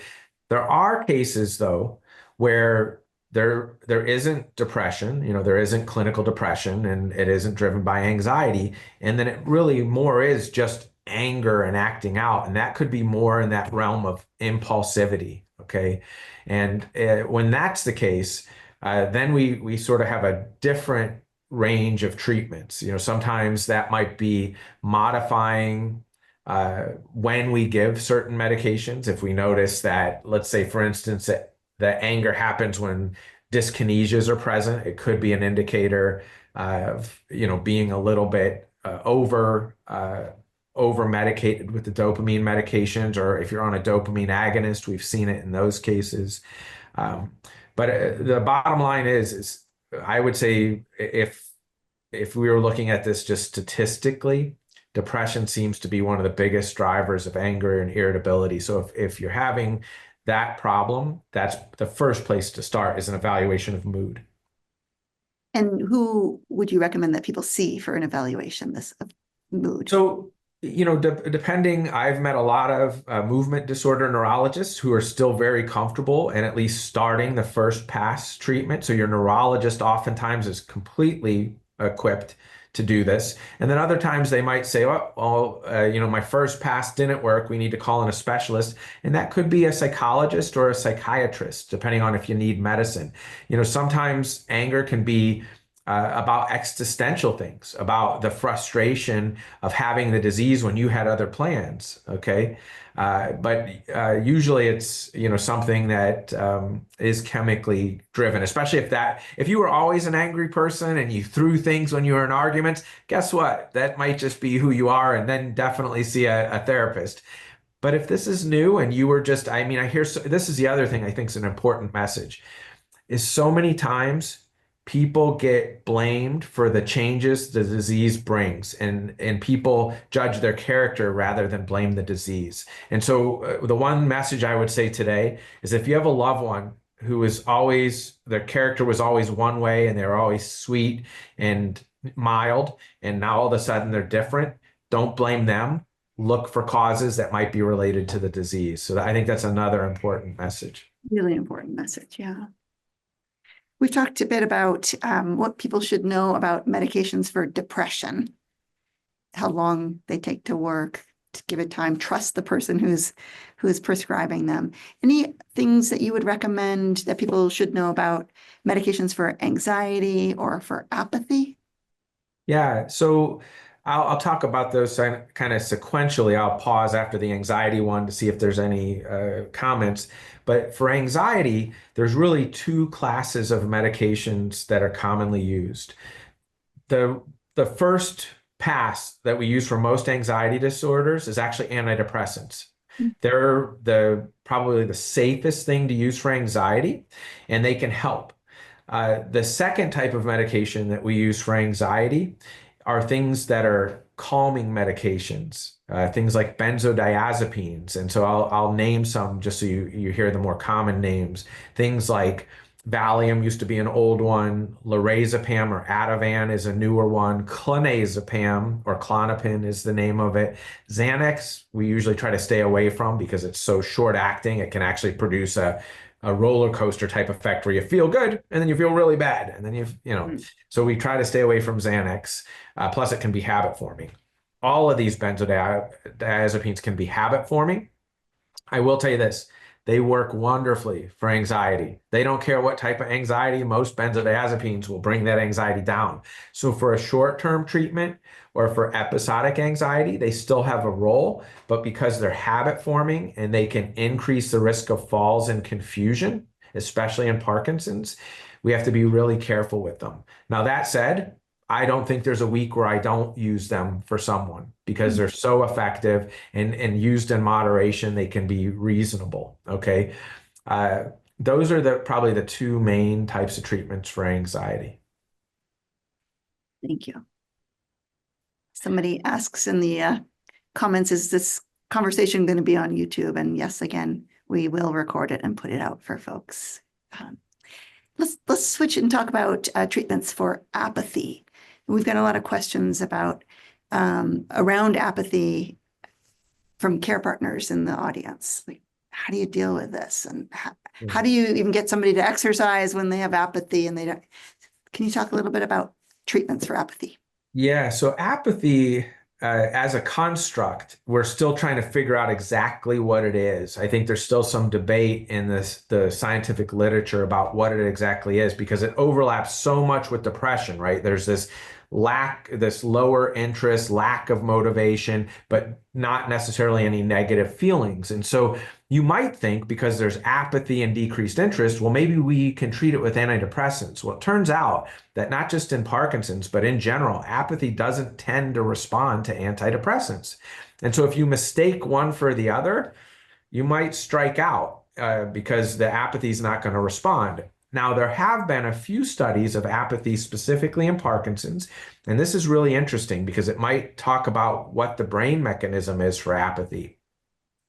[SPEAKER 2] There are cases, though, where there isn't depression, there isn't clinical depression, and it isn't driven by anxiety. And then it really more is just anger and acting out. And that could be more in that realm of impulsivity. Okay. And when that's the case, then we sort of have a different range of treatments. Sometimes that might be modifying when we give certain medications. If we notice that, let's say, for instance, that the anger happens when dyskinesias are present, it could be an indicator of, being a little bit over medicated with the dopamine medications, or if you're on a dopamine agonist, we've seen it in those cases. But the bottom line is I would say if we were looking at this just statistically, depression seems to be one of the biggest drivers of anger and irritability. So if you're having that problem, that's the first place to start, is an evaluation of mood.
[SPEAKER 1] And who would you recommend that people see for an evaluation of mood?
[SPEAKER 2] So, depending, I've met a lot of movement disorder neurologists who are still very comfortable and at least starting the first pass treatment. So your neurologist oftentimes is completely equipped to do this. And then other times they might say, my first pass didn't work. We need to call in a specialist. And that could be a psychologist or a psychiatrist, depending on if you need medicine. Sometimes anger can be about existential things, about the frustration of having the disease when you had other plans. Okay. But usually it's, something that is chemically driven, especially if you were always an angry person and you threw things when you were in arguments, guess what? That might just be who you are, and then definitely see a therapist. But if this is new and you were just, I mean, I hear, this is the other thing I think is an important message, is so many times people get blamed for the changes the disease brings, and people judge their character rather than blame the disease. And so the one message I would say today is if you have a loved one who is always, their character was always one way and they're always sweet and mild, and now all of a sudden they're different, don't blame them. Look for causes that might be related to the disease. So I think that's another important message.
[SPEAKER 1] Really important message, yeah. We've talked a bit about what people should know about medications for depression, how long they take to work, to give it time, trust the person who's prescribing them. Any things that you would recommend that people should know about medications for anxiety or for apathy?
[SPEAKER 2] Yeah, so I'll talk about those kind of sequentially. I'll pause after the anxiety one to see if there's any comments. But for anxiety, there's really two classes of medications that are commonly used. The first pass that we use for most anxiety disorders is actually antidepressants. They're probably the safest thing to use for anxiety, and they can help. The second type of medication that we use for anxiety are things that are calming medications, things like benzodiazepines. And so I'll name some just so you hear the more common names. Things like Valium used to be an old one. Lorazepam or Ativan is a newer one. Clonazepam or Klonopin is the name of it. Xanax, we usually try to stay away from because it's so short acting. It can actually produce a roller coaster type effect where you feel good and then you feel really bad. And then so we try to stay away from Xanax. Plus it can be habit forming. All of these benzodiazepines can be habit forming. I will tell you this, they work wonderfully for anxiety. They don't care what type of anxiety. Most benzodiazepines will bring that anxiety down. So for a short-term treatment or for episodic anxiety, they still have a role, but because they're habit forming and they can increase the risk of falls and confusion, especially in Parkinson's, we have to be really careful with them. Now, that said, I don't think there's a week where I don't use them for someone because they're so effective, and used in moderation, they can be reasonable. Okay. Those are probably the two main types of treatments for anxiety.
[SPEAKER 1] Thank you. Somebody asks in the comments, is this conversation going to be on YouTube? And yes, again, we will record it and put it out for folks. Let's switch and talk about treatments for apathy. We've got a lot of questions about around apathy from care partners in the audience. Like, how do you deal with this? And how do you even get somebody to exercise when they have apathy and they don't? Can you talk a little bit about treatments for apathy?
[SPEAKER 2] Yeah, so apathy as a construct, we're still trying to figure out exactly what it is. I think there's still some debate in the scientific literature about what it exactly is because it overlaps so much with depression, right? There's this lower interest, lack of motivation, but not necessarily any negative feelings. And so you might think because there's apathy and decreased interest, well, maybe we can treat it with antidepressants. Well, it turns out that not just in Parkinson's, but in general, apathy doesn't tend to respond to antidepressants. And so if you mistake one for the other, you might strike out because the apathy is not going to respond. Now, there have been a few studies of apathy specifically in Parkinson's, and this is really interesting because it might talk about what the brain mechanism is for apathy.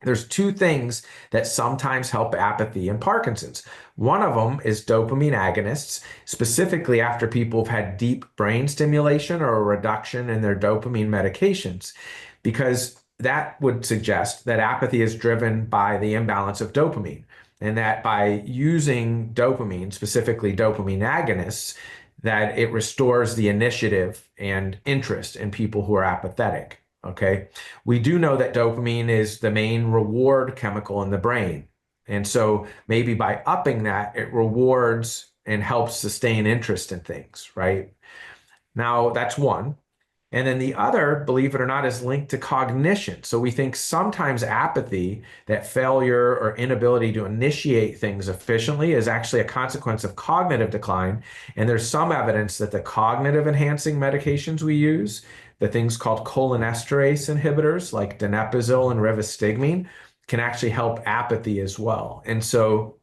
[SPEAKER 2] There's two things that sometimes help apathy in Parkinson's. One of them is dopamine agonists, specifically after people have had deep brain stimulation or a reduction in their dopamine medications, because that would suggest that apathy is driven by the imbalance of dopamine. And that by using dopamine, specifically dopamine agonists, that it restores the initiative and interest in people who are apathetic. Okay. We do know that dopamine is the main reward chemical in the brain. And so maybe by upping that, it rewards and helps sustain interest in things, right? Now, that's one. And then the other, believe it or not, is linked to cognition. So we think sometimes apathy, that failure or inability to initiate things efficiently, is actually a consequence of cognitive decline. And there's some evidence that the cognitive enhancing medications we use, the things called cholinesterase inhibitors like donepezil and rivastigmine can actually help apathy as well. And so,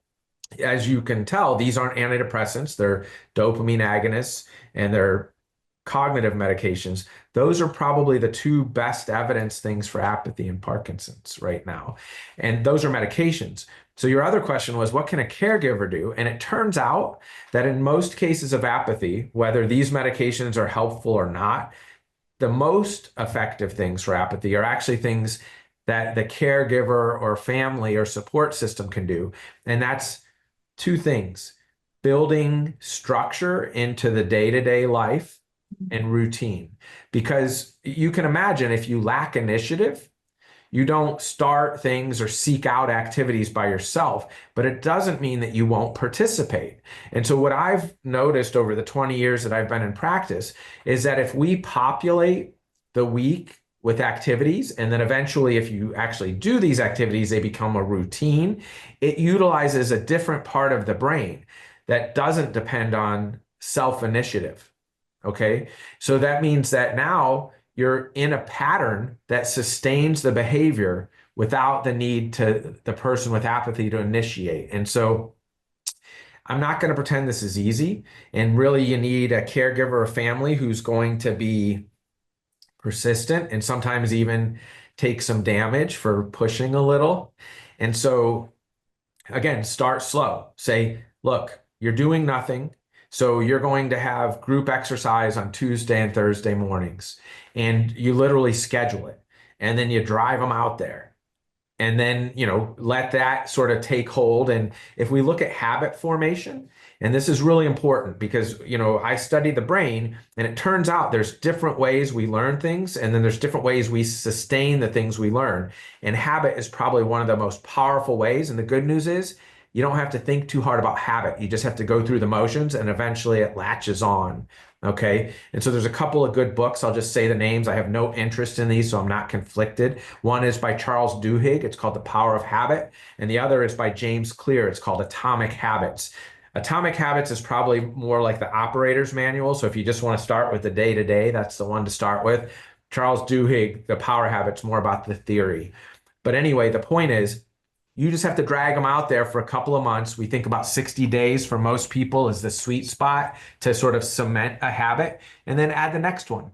[SPEAKER 2] as you can tell, these aren't antidepressants, they're dopamine agonists and they're cognitive medications. Those are probably the two best evidence things for apathy and Parkinson's right now. And those are medications. So your other question was, what can a caregiver do? And it turns out that in most cases of apathy, whether these medications are helpful or not, the most effective things for apathy are actually things that the caregiver or family or support system can do. And that's two things: building structure into the day-to-day life and routine. Because you can imagine if you lack initiative, you don't start things or seek out activities by yourself, but it doesn't mean that you won't participate. And so what I've noticed over the 20 years that I've been in practice is that if we populate the week with activities, and then eventually if you actually do these activities, they become a routine, it utilizes a different part of the brain that doesn't depend on self-initiative. Okay, so that means that now you're in a pattern that sustains the behavior without the need to the person with apathy to initiate. And so I'm not going to pretend this is easy. And really, you need a caregiver or family who's going to be persistent and sometimes even take some damage for pushing a little. And so, again, start slow. Say, look, you're doing nothing. So you're going to have group exercise on Tuesday and Thursday mornings, and you literally schedule it. And then you drive them out there. And then, let that sort of take hold. And if we look at habit formation, and this is really important because, I study the brain, and it turns out there's different ways we learn things, and then there's different ways we sustain the things we learn. And habit is probably one of the most powerful ways. And the good news is, you don't have to think too hard about habit. You just have to go through the motions and eventually it latches on. Okay. And so there's a couple of good books. I'll just say the names. I have no interest in these, so I'm not conflicted. One is by Charles Duhigg. It's called The Power of Habit. And the other is by James Clear. It's called Atomic Habits. Atomic Habits is probably more like the operator's manual. So if you just want to start with the day-to-day, that's the one to start with. Charles Duhigg, The Power Habits, more about the theory. But anyway, the point is, you just have to drag them out there for a couple of months. We think about 60 days for most people is the sweet spot to sort of cement a habit, and then add the next one.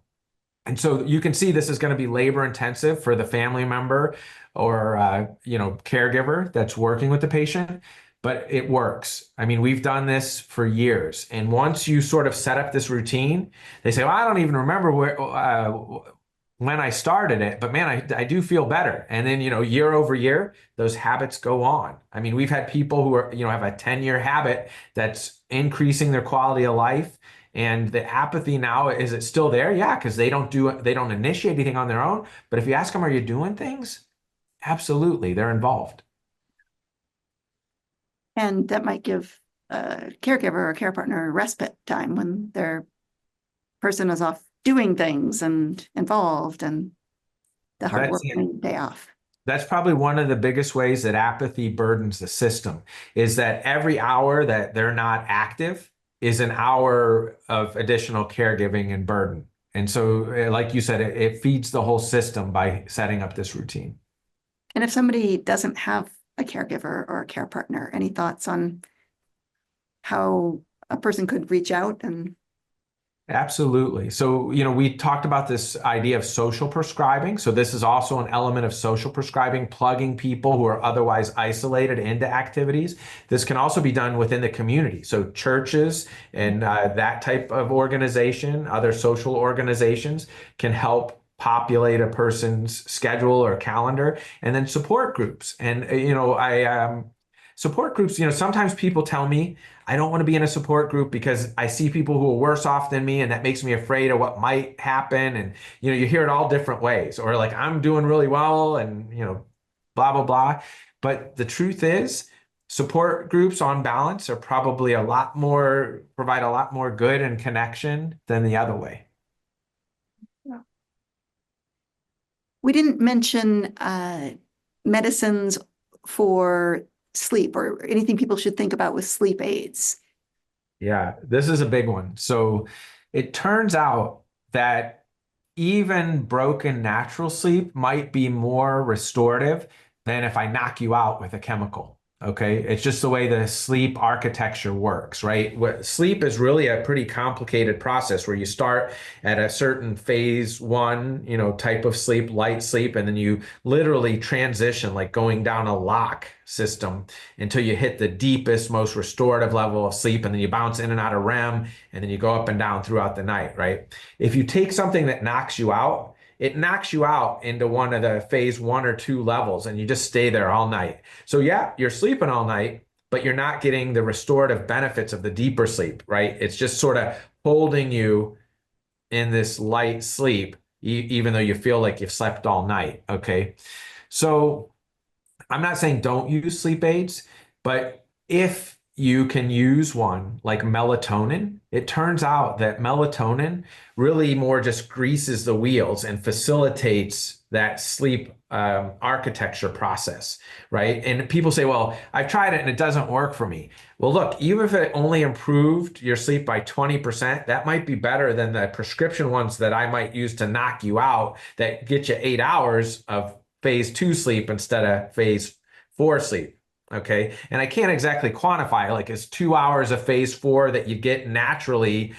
[SPEAKER 2] And so you can see this is going to be labor intensive for the family member or caregiver that's working with the patient, but it works. I mean, we've done this for years. And once you sort of set up this routine, they say, well, I don't even remember when I started it, but man, I do feel better. And then, year over year, those habits go on. I mean, we've had people who are, have a 10-year habit that's increasing their quality of life. And the apathy now, is it still there? Yeah, because they don't initiate anything on their own. But if you ask them, are you doing things? Absolutely, they're involved.
[SPEAKER 1] And that might give a caregiver or care partner respite time when their person is off doing things and involved, and the hard work day off.
[SPEAKER 2] That's probably one of the biggest ways that apathy burdens the system, is that every hour that they're not active is an hour of additional caregiving and burden. And so, like you said, it feeds the whole system by setting up this routine.
[SPEAKER 1] And if somebody doesn't have a caregiver or a care partner, any thoughts on how a person could reach out? And
[SPEAKER 2] Absolutely. So, we talked about this idea of social prescribing. So this is also an element of social prescribing, plugging people who are otherwise isolated into activities. This can also be done within the community. So churches and that type of organization, other social organizations can help populate a person's schedule or calendar, and then support groups. And, support groups, sometimes people tell me, I don't want to be in a support group because I see people who are worse off than me, and that makes me afraid of what might happen. And, you hear it all different ways, or like, I'm doing really well and, blah, blah, blah. But the truth is, support groups on balance are probably provide a lot more good and connection than the other way.
[SPEAKER 1] Yeah. We didn't mention medicines for sleep or anything people should think about with sleep aids.
[SPEAKER 2] Yeah, this is a big one. So it turns out that even broken natural sleep might be more restorative than if I knock you out with a chemical. Okay. It's just the way the sleep architecture works, right? Sleep is really a pretty complicated process where you start at a certain phase one, type of sleep, light sleep, and then you literally transition like going down a lock system until you hit the deepest, most restorative level of sleep. And then you bounce in and out of REM, and then you go up and down throughout the night, right? If you take something that knocks you out, it knocks you out into one of the phase one or two levels, and you just stay there all night. So yeah, you're sleeping all night, but you're not getting the restorative benefits of the deeper sleep, right? It's just sort of holding you in this light sleep, even though you feel like you've slept all night. Okay. So I'm not saying don't use sleep aids, but if you can use one like melatonin, it turns out that melatonin really more just greases the wheels and facilitates that sleep architecture process, right? And people say, well, I've tried it and it doesn't work for me. Well, look, even if it only improved your sleep by 20%, that might be better than the prescription ones that I might use to knock you out that get you 8 hours of phase two sleep instead of phase four sleep. Okay. And I can't exactly quantify, like, it's 2 hours of phase four that you get naturally,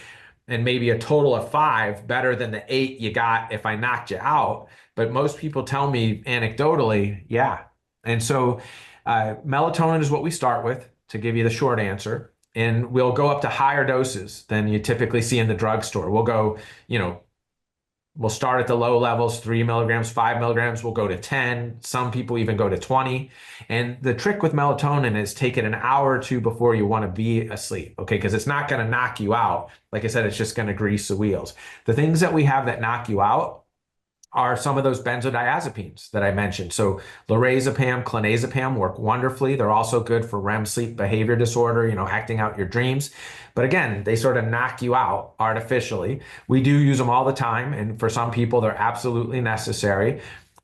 [SPEAKER 2] and maybe a total of 5 better than the 8 you got if I knocked you out. But most people tell me anecdotally, yeah. And so melatonin is what we start with, to give you the short answer. And we'll go up to higher doses than you typically see in the drugstore. We'll go, we'll start at the low levels, 3 milligrams, 5 milligrams. We'll go to 10. Some people even go to 20. And the trick with melatonin is take it an hour or two before you want to be asleep, okay? Because it's not going to knock you out. Like I said, it's just going to grease the wheels. The things that we have that knock you out are some of those benzodiazepines that I mentioned. So lorazepam, clonazepam work wonderfully. They're also good for REM sleep behavior disorder, acting out your dreams. But again, they sort of knock you out artificially. We do use them all the time, and for some people, they're absolutely necessary.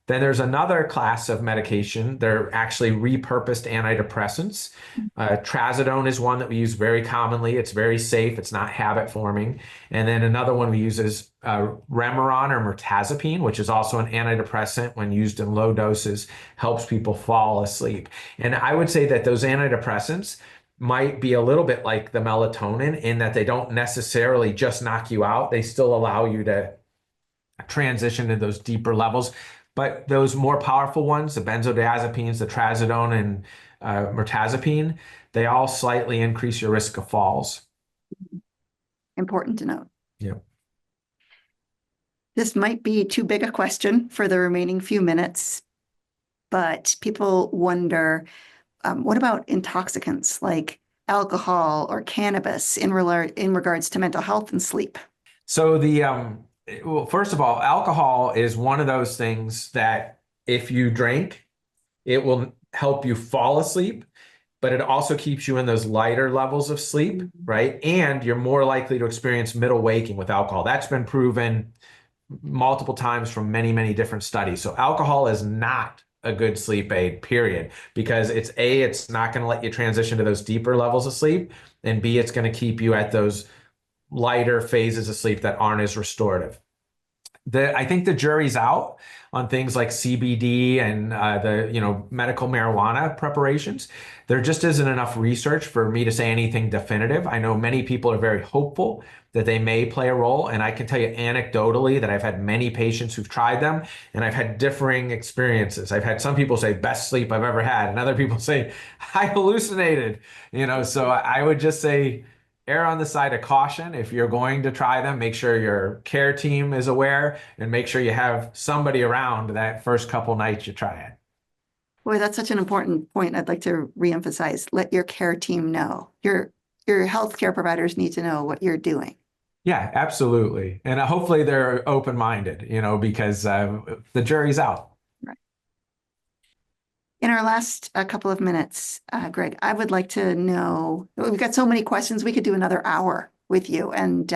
[SPEAKER 2] Then there's another class of medication. They're actually repurposed antidepressants. Trazodone is one that we use very commonly. It's very safe. It's not habit forming. And then another one we use is Remeron or mirtazapine, which is also an antidepressant when used in low doses, helps people fall asleep. And I would say that those antidepressants might be a little bit like the melatonin in that they don't necessarily just knock you out. They still allow you to transition to those deeper levels. But those more powerful ones, the benzodiazepines, the trazodone, and mirtazapine, they all slightly increase your risk of falls.
[SPEAKER 1] Important to note.
[SPEAKER 2] Yeah.
[SPEAKER 1] This might be too big a question for the remaining few minutes, but people wonder, what about intoxicants like alcohol or cannabis in regards to mental health and sleep?
[SPEAKER 2] So well, first of all, alcohol is one of those things that if you drink, it will help you fall asleep, but it also keeps you in those lighter levels of sleep, right? And you're more likely to experience middle waking with alcohol. That's been proven multiple times from many, many different studies. So alcohol is not a good sleep aid, period, because it's not going to let you transition to those deeper levels of sleep, and B, it's going to keep you at those lighter phases of sleep that aren't as restorative. I think the jury's out on things like CBD and the medical marijuana preparations. There just isn't enough research for me to say anything definitive. I know many people are very hopeful that they may play a role, and I can tell you anecdotally that I've had many patients who've tried them, and I've had differing experiences. I've had some people say best sleep I've ever had, and other people say I hallucinated. So I would just say err on the side of caution. If you're going to try them, make sure your care team is aware and make sure you have somebody around that first couple nights you try it.
[SPEAKER 1] Boy, that's such an important point. I'd like to reemphasize. Let your care team know. Your healthcare providers need to know what you're doing.
[SPEAKER 2] Yeah, absolutely. And hopefully they're open-minded, because the jury's out.
[SPEAKER 1] Right. In our last couple of minutes, Greg, I would like to know, we've got so many questions. We could do another hour with you, and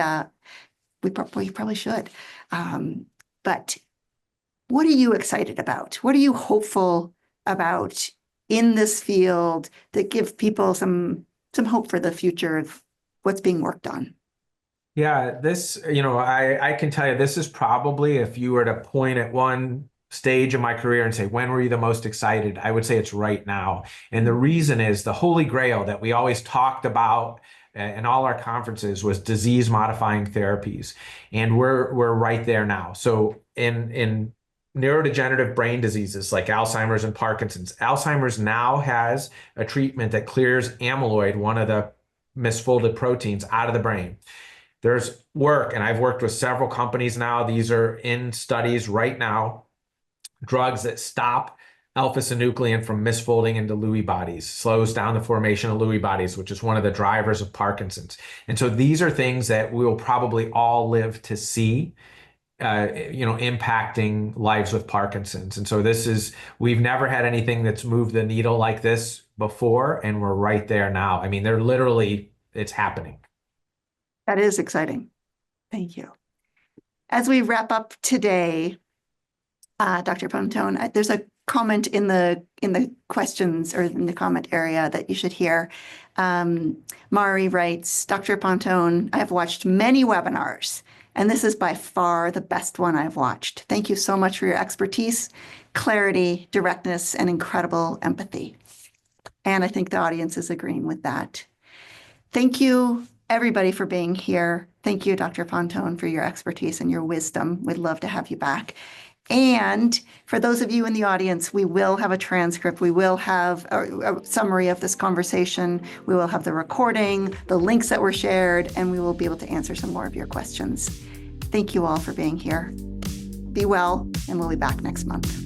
[SPEAKER 1] we probably should. But what are you excited about? What are you hopeful about in this field that give people some hope for the future of what's being worked on?
[SPEAKER 2] Yeah, I can tell you this is probably, if you were to point at one stage of my career and say, when were you the most excited? I would say it's right now. And the reason is the holy grail that we always talked about in all our conferences was disease modifying therapies. And we're right there now. So in neurodegenerative brain diseases like Alzheimer's and Parkinson's, Alzheimer's now has a treatment that clears amyloid, one of the misfolded proteins, out of the brain. There's work, and I've worked with several companies now. These are in studies right now, drugs that stop alpha-synuclein from misfolding into Lewy bodies, slows down the formation of Lewy bodies, which is one of the drivers of Parkinson's. And so these are things that we will probably all live to see, impacting lives with Parkinson's. And so we've never had anything that's moved the needle like this before, and we're right there now. I mean, it's happening.
[SPEAKER 1] That is exciting. Thank you. As we wrap up today, Dr. Pontone, there's a comment in the questions or in the comment area that you should hear. Mari writes, Dr. Pontone, I have watched many webinars, and this is by far the best one I've watched. Thank you so much for your expertise, clarity, directness, and incredible empathy. And I think the audience is agreeing with that. Thank you, everybody, for being here. Thank you, Dr. Pontone, for your expertise and your wisdom. We'd love to have you back. And for those of you in the audience, we will have a transcript. We will have a summary of this conversation. We will have the recording, the links that were shared, and we will be able to answer some more of your questions. Thank you all for being here. Be well, and we'll be back next month.